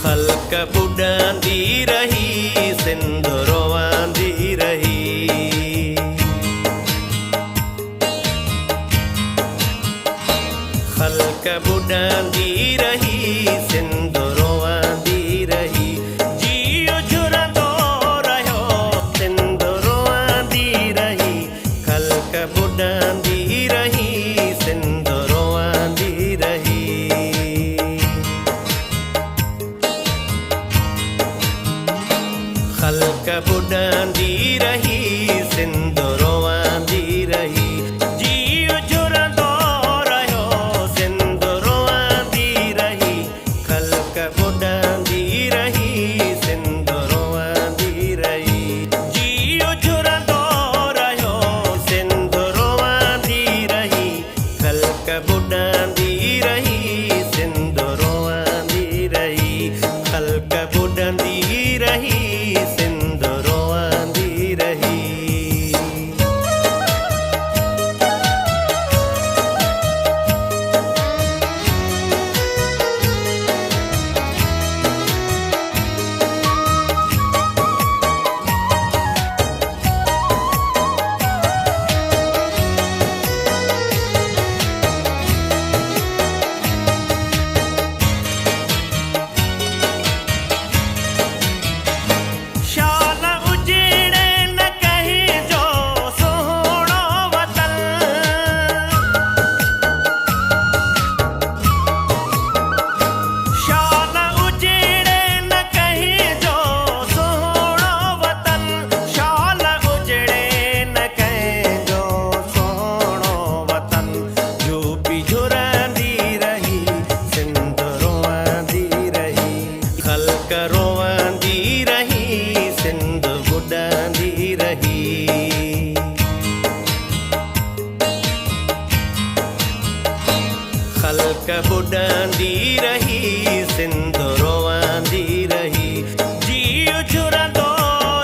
खल्क बुॾंदी रही सिंध रोवंदी रही। खल्क बुॾंदी रही सिंध रोवंदी रही। जियो झुरंदो रहियो सिंध रोवंदी रही। खल्क बुॾंदी रही सिंध रोवंदी रही। खल्क बुॾंदी रही सिंध रोवंदी रही। जियो झुरंदो रहियो सिंध रोवंदी रही। खल्क बुॾंदी रही सिंध रोवंदी रही। जियो झुरंदो रहियो सिंध रोवंदी रही। खल्क बुॾंदी रही सिंध रोवंदी रही। खल्क बुॾंदी रही सिंध रोवंदी रही। रोवंदी रही सिंध बुॾंदी रही। खल्क बुॾंदी रही सिंध रोवंदी रही। जियो झुरंदो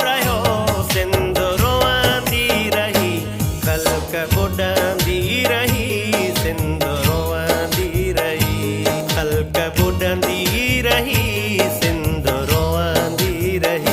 रहियो सिंध रोवंदी रही। खल्क बुॾंदी रही सिंध रोवंदी रही। खल्क बुॾंदी रही सिंध रोवंदी रही।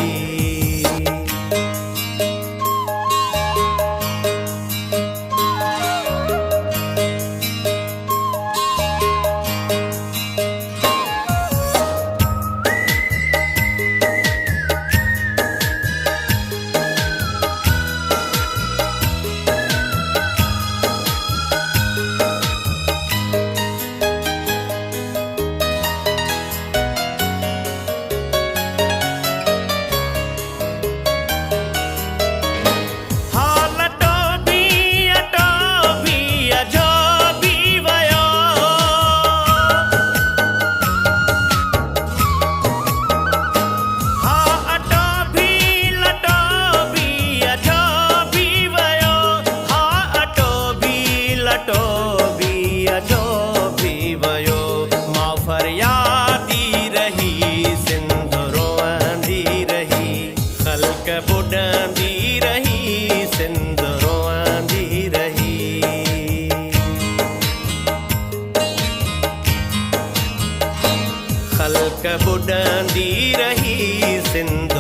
खल्क बुॾंदी रही सिंध रोवंदी रही। खल्क बुॾंदी रही सिंध